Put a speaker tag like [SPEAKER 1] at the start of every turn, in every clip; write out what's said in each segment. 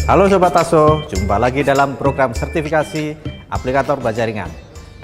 [SPEAKER 1] Halo Sobat Taso, jumpa lagi dalam program sertifikasi aplikator baja ringan.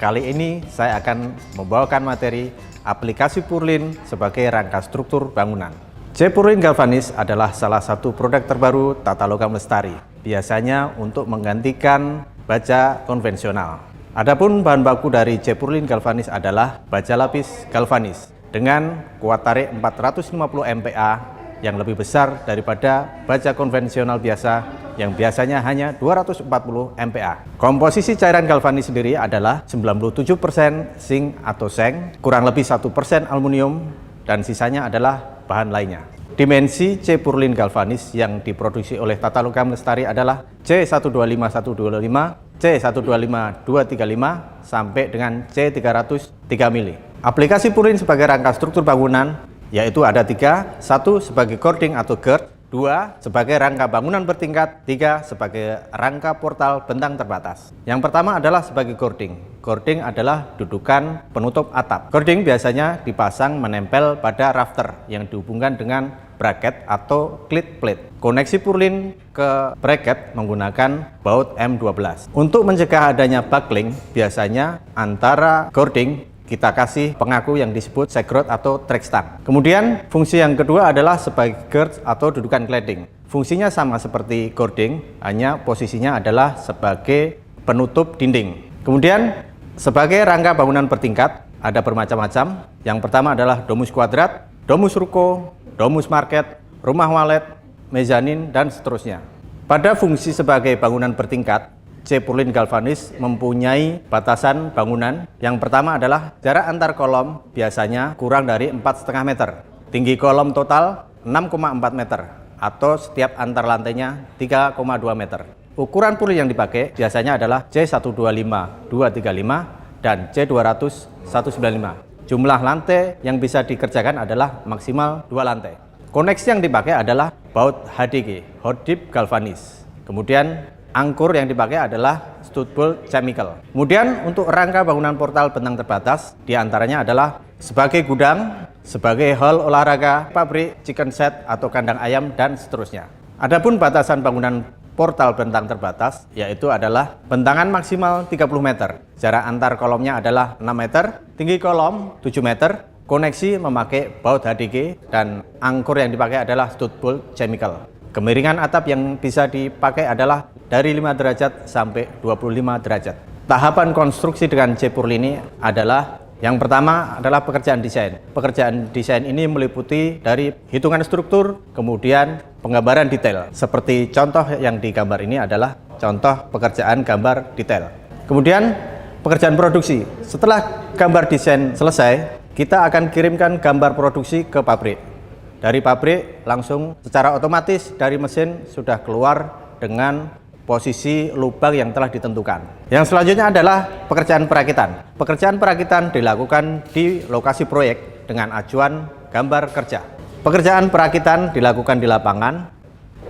[SPEAKER 1] Kali ini saya akan membawakan materi aplikasi Purlin sebagai rangka struktur bangunan. C Purlin Galvanis adalah salah satu produk terbaru Tata Logam Lestari, biasanya untuk menggantikan baja konvensional. Adapun bahan baku dari C Purlin Galvanis adalah baja lapis galvanis dengan kuat tarik 450 MPa yang lebih besar daripada baja konvensional biasa yang biasanya hanya 240 MPa. Komposisi cairan galvanis sendiri adalah 97% zinc atau seng, kurang lebih 1% aluminium, dan sisanya adalah bahan lainnya. Dimensi C Purlin Galvanis yang diproduksi oleh Tata Logam Lestari adalah C125125, C125235 sampai dengan C300 3 mili. Aplikasi Purlin sebagai rangka struktur bangunan yaitu ada 3, 1 sebagai cording atau gird, 2 sebagai rangka bangunan bertingkat, 3 sebagai rangka portal bentang terbatas. Yang pertama adalah sebagai cording. Cording adalah dudukan penutup atap. Cording biasanya dipasang menempel pada rafter yang dihubungkan dengan bracket atau klit plate. Koneksi Purlin ke bracket menggunakan baut M12. Untuk mencegah adanya buckling, biasanya antara cording kita kasih pengaku yang disebut segrot atau track stang. Kemudian fungsi yang kedua adalah sebagai gird atau dudukan cladding. Fungsinya sama seperti cording, hanya posisinya adalah sebagai penutup dinding. Kemudian sebagai rangka bangunan bertingkat ada bermacam-macam. Yang pertama adalah domus kuadrat, domus ruko, domus market, rumah walet, mezanin, dan seterusnya. Pada fungsi sebagai bangunan bertingkat, C Purlin Galvanis mempunyai batasan bangunan. Yang pertama adalah jarak antar kolom biasanya kurang dari 4,5 meter. Tinggi kolom total 6,4 meter atau setiap antar lantainya 3,2 meter. Ukuran Purlin yang dipakai biasanya adalah C125235 dan C200 195. Jumlah lantai yang bisa dikerjakan adalah maksimal 2 lantai. Koneksi yang dipakai adalah baut HDG, Hot Dip Galvanis. Kemudian angkur yang dipakai adalah stud bolt chemical. Kemudian untuk rangka bangunan portal bentang terbatas diantaranya adalah sebagai gudang, sebagai hall olahraga, pabrik, chicken set atau kandang ayam, dan seterusnya. Adapun batasan bangunan portal bentang terbatas yaitu adalah bentangan maksimal 30 meter. Jarak antar kolomnya adalah 6 meter, tinggi kolom 7 meter, koneksi memakai baut HDG, dan angkur yang dipakai adalah stud bolt chemical. Kemiringan atap yang bisa dipakai adalah dari 5 derajat sampai 25 derajat. Tahapan konstruksi dengan C Purlin ini adalah yang pertama adalah pekerjaan desain. Pekerjaan desain ini meliputi dari hitungan struktur, kemudian penggambaran detail. Seperti contoh yang digambar ini adalah contoh pekerjaan gambar detail. Kemudian pekerjaan produksi. Setelah gambar desain selesai, kita akan kirimkan gambar produksi ke pabrik. Dari pabrik langsung secara otomatis dari mesin sudah keluar dengan posisi lubang yang telah ditentukan. Yang selanjutnya adalah pekerjaan perakitan. Pekerjaan perakitan dilakukan di lokasi proyek dengan acuan gambar kerja. Pekerjaan perakitan dilakukan di lapangan,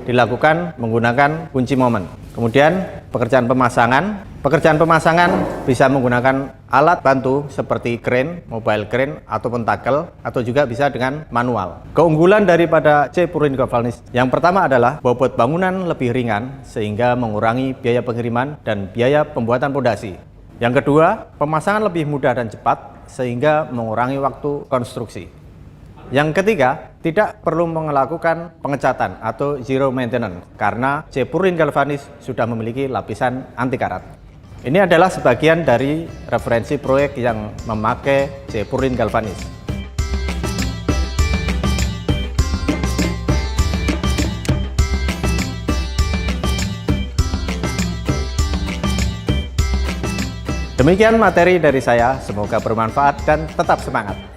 [SPEAKER 1] dilakukan menggunakan kunci momen. Kemudian pekerjaan pemasangan. Pekerjaan pemasangan bisa menggunakan alat bantu seperti crane, mobile crane, ataupun tackle, atau juga bisa dengan manual. Keunggulan daripada C Purlin Galvanis yang pertama adalah bobot bangunan lebih ringan sehingga mengurangi biaya pengiriman dan biaya pembuatan pondasi. Yang kedua, pemasangan lebih mudah dan cepat sehingga mengurangi waktu konstruksi. Yang ketiga, tidak perlu melakukan pengecatan atau zero maintenance karena C Purlin Galvanis sudah memiliki lapisan anti karat. Ini adalah sebagian dari referensi proyek yang memakai C Purlin Galvanis. Demikian materi dari saya, semoga bermanfaat dan tetap semangat.